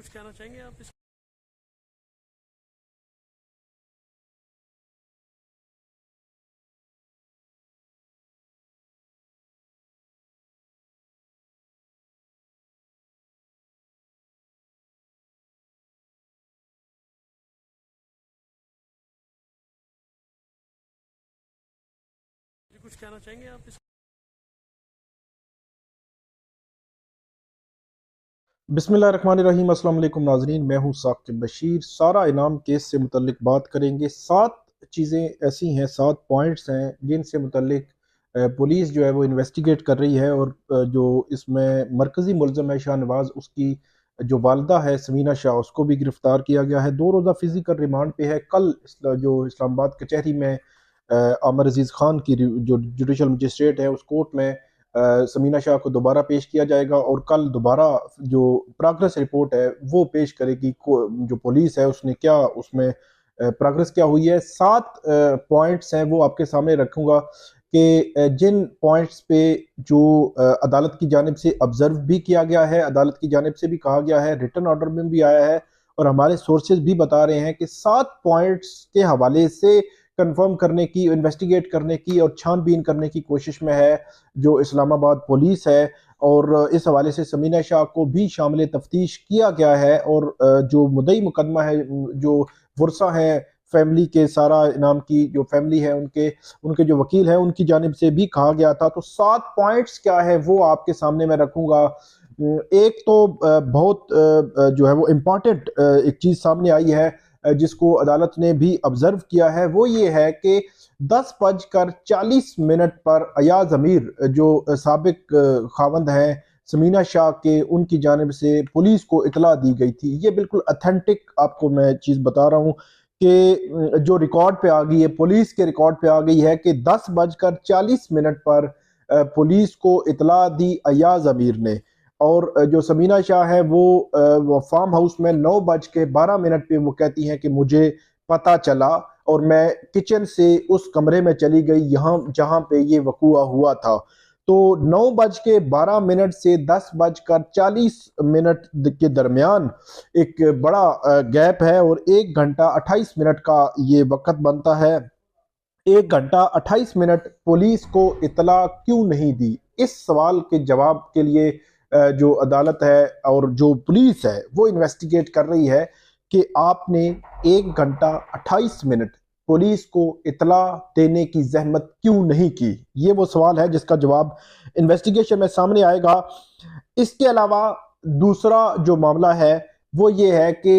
کچھ کہنا چاہیں گے آپ اس کچھ کہنا چاہیں گے آپ اس بسم اللہ الرحمن الرحیم۔ السلام علیکم ناظرین، میں ہوں ثاقب بشیر۔ سارا انعام کیس سے متعلق بات کریں گے۔ 7 چیزیں ایسی ہیں، 7 پوائنٹس ہیں جن سے متعلق پولیس جو ہے وہ انویسٹیگیٹ کر رہی ہے، اور جو اس میں مرکزی ملزم ہے شاہ نواز، اس کی جو والدہ ہے سمینہ شاہ، اس کو بھی گرفتار کیا گیا ہے۔ 2 روزہ فزیکل ریمانڈ پہ ہے۔ کل جو اسلام آباد کچہری میں عامر عزیز خان کی جو جوڈیشل مجسٹریٹ ہے، اس کورٹ میں سمینہ شاہ کو دوبارہ پیش کیا جائے گا، اور کل دوبارہ جو پروگریس رپورٹ ہے وہ پیش کرے گی جو پولیس ہے اس نے کیا، اس میں پروگریس کیا ہوئی ہے۔ 7 پوائنٹس ہیں، وہ آپ کے سامنے رکھوں گا کہ جن پوائنٹس پہ جو عدالت کی جانب سے آبزرو بھی کیا گیا ہے، عدالت کی جانب سے بھی کہا گیا ہے، ریٹن آرڈر میں بھی آیا ہے، اور ہمارے سورسز بھی بتا رہے ہیں کہ 7 پوائنٹس کے حوالے سے کنفرم کرنے کی، انویسٹیگیٹ کرنے کی اور چھان بین کرنے کی کوشش میں ہے جو اسلام آباد پولیس ہے، اور اس حوالے سے سمینہ شاہ کو بھی شامل تفتیش کیا گیا ہے، اور جو مدعی مقدمہ ہے، جو ورثہ ہیں فیملی کے، سارا انعام کی جو فیملی ہے، ان کے جو وکیل ہیں، ان کی جانب سے بھی کہا گیا تھا۔ تو 7 پوائنٹس کیا ہے وہ آپ کے سامنے میں رکھوں گا۔ ایک تو بہت جو ہے وہ امپورٹنٹ ایک چیز سامنے آئی ہے جس کو عدالت نے بھی آبزرو کیا ہے، وہ یہ ہے کہ 10:40 پر ایاز امیر جو سابق خاوند ہیں سمینہ شاہ کے، ان کی جانب سے پولیس کو اطلاع دی گئی تھی۔ یہ بالکل اتھینٹک آپ کو میں چیز بتا رہا ہوں کہ جو ریکارڈ پہ آ گئی ہے، پولیس کے ریکارڈ پہ آ گئی ہے کہ 10:40 پر پولیس کو اطلاع دی ایاز امیر نے، اور جو سمینہ شاہ ہے وہ فارم ہاؤس میں 9:12 پہ وہ کہتی ہیں کہ مجھے پتہ چلا، اور میں کچن سے اس کمرے میں چلی گئی یہاں جہاں پہ یہ وقوع ہوا تھا۔ تو 9:12 سے 10:40 کے درمیان ایک بڑا گیپ ہے، اور 1 گھنٹہ 28 منٹ کا یہ وقت بنتا ہے۔ 1 گھنٹہ 28 منٹ پولیس کو اطلاع کیوں نہیں دی؟ اس سوال کے جواب کے لیے جو عدالت ہے اور جو پولیس ہے وہ انویسٹیگیٹ کر رہی ہے کہ آپ نے 1 گھنٹہ 28 منٹ پولیس کو اطلاع دینے کی زحمت کیوں نہیں کی۔ یہ وہ سوال ہے جس کا جواب انویسٹیگیشن میں سامنے آئے گا۔ اس کے علاوہ دوسرا جو معاملہ ہے وہ یہ ہے کہ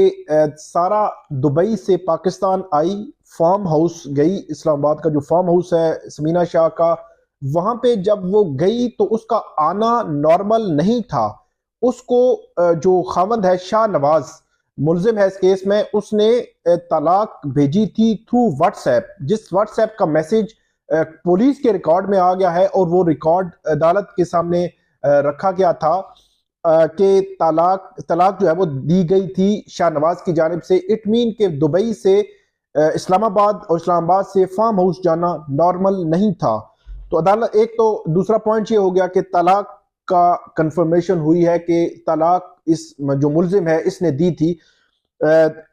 سارا دبئی سے پاکستان آئی، فارم ہاؤس گئی، اسلام آباد کا جو فارم ہاؤس ہے سمینہ شاہ کا، وہاں پہ جب وہ گئی تو اس کا آنا نارمل نہیں تھا۔ اس کو جو خاوند ہے شاہ نواز، ملزم ہے اس کیس میں، اس نے طلاق بھیجی تھی تھرو واٹس ایپ، جس واٹس ایپ کا میسج پولیس کے ریکارڈ میں آ گیا ہے، اور وہ ریکارڈ عدالت کے سامنے رکھا گیا تھا کہ طلاق جو ہے وہ دی گئی تھی شاہ نواز کی جانب سے۔ اٹ مین کہ دبئی سے اسلام آباد اور اسلام آباد سے فارم ہاؤس جانا نارمل نہیں تھا۔ تو عدالت ایک تو دوسرا پوائنٹ یہ ہو گیا کہ طلاق کا کنفرمیشن ہوئی ہے کہ طلاق اس جو ملزم ہے اس نے دی تھی۔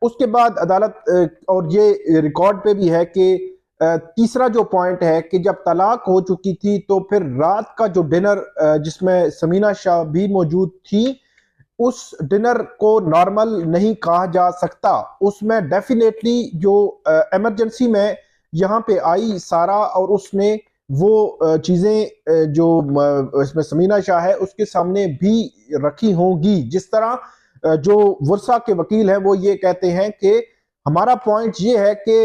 اس کے بعد عدالت اور یہ ریکارڈ پہ بھی ہے کہ تیسرا جو پوائنٹ ہے کہ جب طلاق ہو چکی تھی تو پھر رات کا جو ڈنر جس میں سمینہ شاہ بھی موجود تھی، اس ڈنر کو نارمل نہیں کہا جا سکتا۔ اس میں ڈیفینیٹلی جو ایمرجنسی میں یہاں پہ آئی سارا، اور اس نے وہ چیزیں جو اس میں سمینہ شاہ ہے اس کے سامنے بھی رکھی ہوں گی، جس طرح جو ورثہ کے وکیل ہیں وہ یہ کہتے ہیں کہ ہمارا پوائنٹ یہ ہے کہ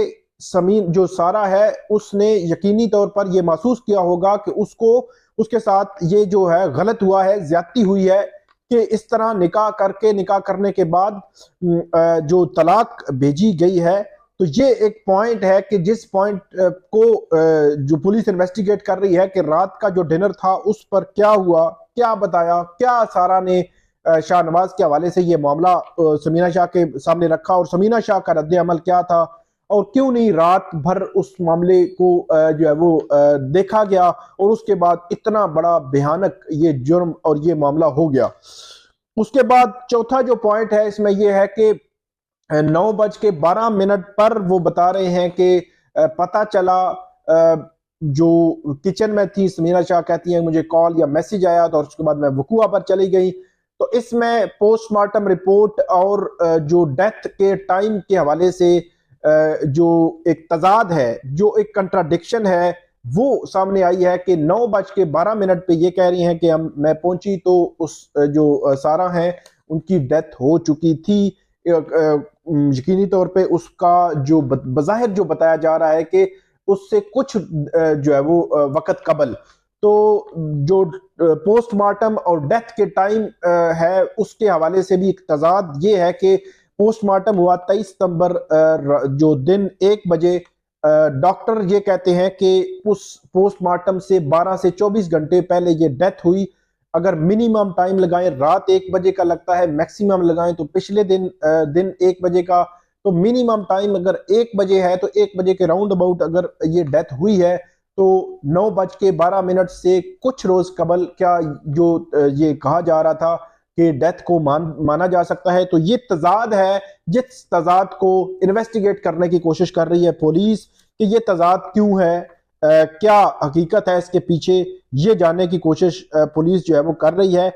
جو سارا ہے اس نے یقینی طور پر یہ محسوس کیا ہوگا کہ اس کے ساتھ یہ جو ہے غلط ہوا ہے، زیادتی ہوئی ہے، کہ اس طرح نکاح کرنے کے بعد جو طلاق بھیجی گئی ہے۔ تو یہ ایک پوائنٹ ہے کہ جس پوائنٹ کو جو پولیس انویسٹیگیٹ کر رہی ہے کہ رات کا جو ڈنر تھا اس پر کیا ہوا، کیا بتایا، کیا سارا نے شاہ نواز کے حوالے سے یہ معاملہ سمینہ شاہ کے سامنے رکھا، اور سمینہ شاہ کا رد عمل کیا تھا، اور کیوں نہیں رات بھر اس معاملے کو جو ہے وہ دیکھا گیا، اور اس کے بعد اتنا بڑا بھیانک یہ جرم اور یہ معاملہ ہو گیا۔ اس کے بعد چوتھا جو پوائنٹ ہے اس میں یہ ہے کہ 9:12 پر وہ بتا رہے ہیں کہ پتہ چلا، جو کچن میں تھی سمیرہ شاہ کہتی ہیں مجھے کال یا میسج آیا تو اس کے بعد میں وقوع پر چلی گئی. تو اس میں پوسٹ مارٹم رپورٹ اور جو ڈیتھ کے ٹائم کے حوالے سے جو ایک تضاد ہے، جو ایک کنٹراڈکشن ہے، وہ سامنے آئی ہے کہ 9:12 پہ یہ کہہ رہی ہیں کہ میں پہنچی تو اس جو سارہ ہیں ان کی ڈیتھ ہو چکی تھی. یقینی طور پہ اس کا جو بظاہر جو بتایا جا رہا ہے کہ اس سے کچھ جو ہے وہ وقت قبل، تو جو پوسٹ مارٹم اور ڈیتھ کے ٹائم ہے اس کے حوالے سے بھی ایک تضاد یہ ہے کہ پوسٹ مارٹم ہوا 23 ستمبر جو دن 1 بجے. ڈاکٹر یہ کہتے ہیں کہ اس پوسٹ مارٹم سے 12 سے 24 گھنٹے پہلے یہ ڈیتھ ہوئی. اگر منیمم ٹائم لگائیں رات 1 بجے کا لگتا ہے، میکسیمم لگائیں تو پچھلے دن 1 بجے کا، تو منیمم ٹائم اگر 1 بجے ہے تو 1 بجے کے راؤنڈ اباؤٹ اگر یہ ڈیتھ ہوئی ہے تو 9:12 سے کچھ روز قبل کیا جو یہ کہا جا رہا تھا کہ ڈیتھ کو مانا جا سکتا ہے. تو یہ تضاد ہے جس تضاد کو انویسٹیگیٹ کرنے کی کوشش کر رہی ہے پولیس کہ یہ تضاد کیوں ہے، کیا حقیقت ہے اس کے پیچھے، یہ جاننے کی کوشش پولیس جو ہے وہ کر رہی ہے.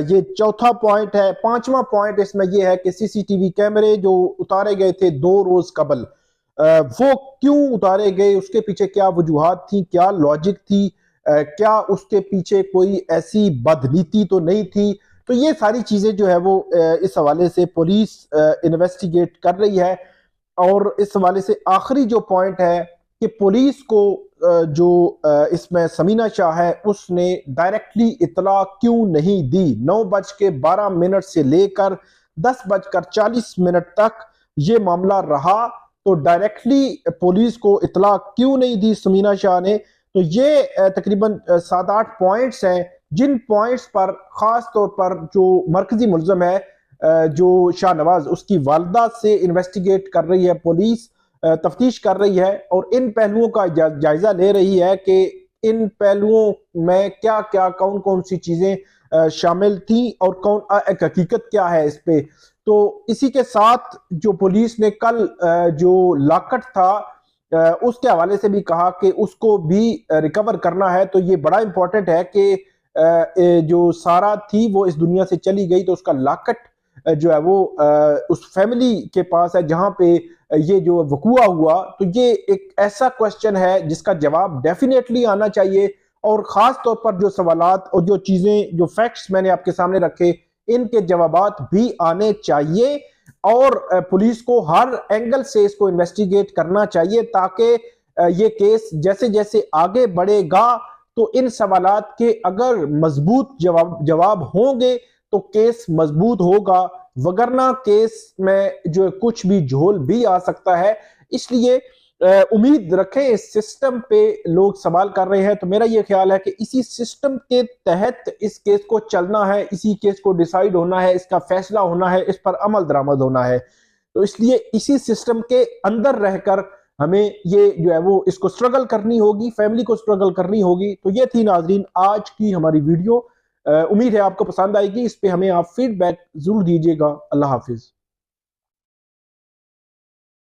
یہ چوتھا پوائنٹ ہے. پانچواں پوائنٹ اس میں یہ ہے کہ سی سی ٹی وی کیمرے جو اتارے گئے تھے 2 روز قبل، وہ کیوں اتارے گئے، اس کے پیچھے کیا وجوہات تھی، کیا لاجک تھی، کیا اس کے پیچھے کوئی ایسی بدنیتی تو نہیں تھی. تو یہ ساری چیزیں جو ہے وہ اس حوالے سے پولیس انویسٹیگیٹ کر رہی ہے. اور اس حوالے سے آخری جو پوائنٹ ہے کہ پولیس کو جو اس میں سمینہ شاہ ہے اس نے ڈائریکٹلی اطلاع کیوں نہیں دی. 9:12 سے لے کر 10:40 تک یہ معاملہ رہا، تو ڈائریکٹلی پولیس کو اطلاع کیوں نہیں دی سمینہ شاہ نے. تو یہ تقریباً 7-8 پوائنٹس ہیں جن پوائنٹس پر خاص طور پر جو مرکزی ملزم ہے جو شاہ نواز، اس کی والدہ سے انویسٹیگیٹ کر رہی ہے پولیس، تفتیش کر رہی ہے اور ان پہلوؤں کا جائزہ لے رہی ہے کہ ان پہلوؤں میں کیا کیا کون کون سی چیزیں شامل تھیں اور ایک حقیقت کیا ہے اس پہ. تو اسی کے ساتھ جو پولیس نے کل جو لاکٹ تھا اس کے حوالے سے بھی کہا کہ اس کو بھی ریکور کرنا ہے. تو یہ بڑا امپورٹنٹ ہے کہ جو سارہ تھی وہ اس دنیا سے چلی گئی تو اس کا لاکٹ جو ہے وہ اس فیملی کے پاس ہے جہاں پہ یہ جو وقوع ہوا. تو یہ ایک ایسا کوسچن ہے جس کا جواب ڈیفینیٹلی آنا چاہیے، اور خاص طور پر جو سوالات اور جو چیزیں جو فیکٹس میں نے آپ کے سامنے رکھے ان کے جوابات بھی آنے چاہیے، اور پولیس کو ہر اینگل سے اس کو انویسٹیگیٹ کرنا چاہیے تاکہ یہ کیس جیسے جیسے آگے بڑھے گا تو ان سوالات کے اگر مضبوط جواب ہوں گے تو کیس مضبوط ہوگا، وگرنہ کیس میں جو کچھ بھی جھول بھی آ سکتا ہے. اس لیے امید رکھیں اس سسٹم پہ لوگ سوال کر رہے ہیں، تو میرا یہ خیال ہے کہ اسی سسٹم کے تحت اس کیس کو چلنا ہے، اسی کیس کو ڈیسائیڈ ہونا ہے، اس کا فیصلہ ہونا ہے، اس پر عمل درآمد ہونا ہے. تو اس لیے اسی سسٹم کے اندر رہ کر ہمیں یہ جو ہے وہ اس کو سٹرگل کرنی ہوگی، فیملی کو سٹرگل کرنی ہوگی. تو یہ تھی ناظرین آج کی ہماری ویڈیو. امید ہے آپ کو پسند آئے گی، اس پہ ہمیں آپ فیڈ بیک ضرور دیجیے گا. اللہ حافظ.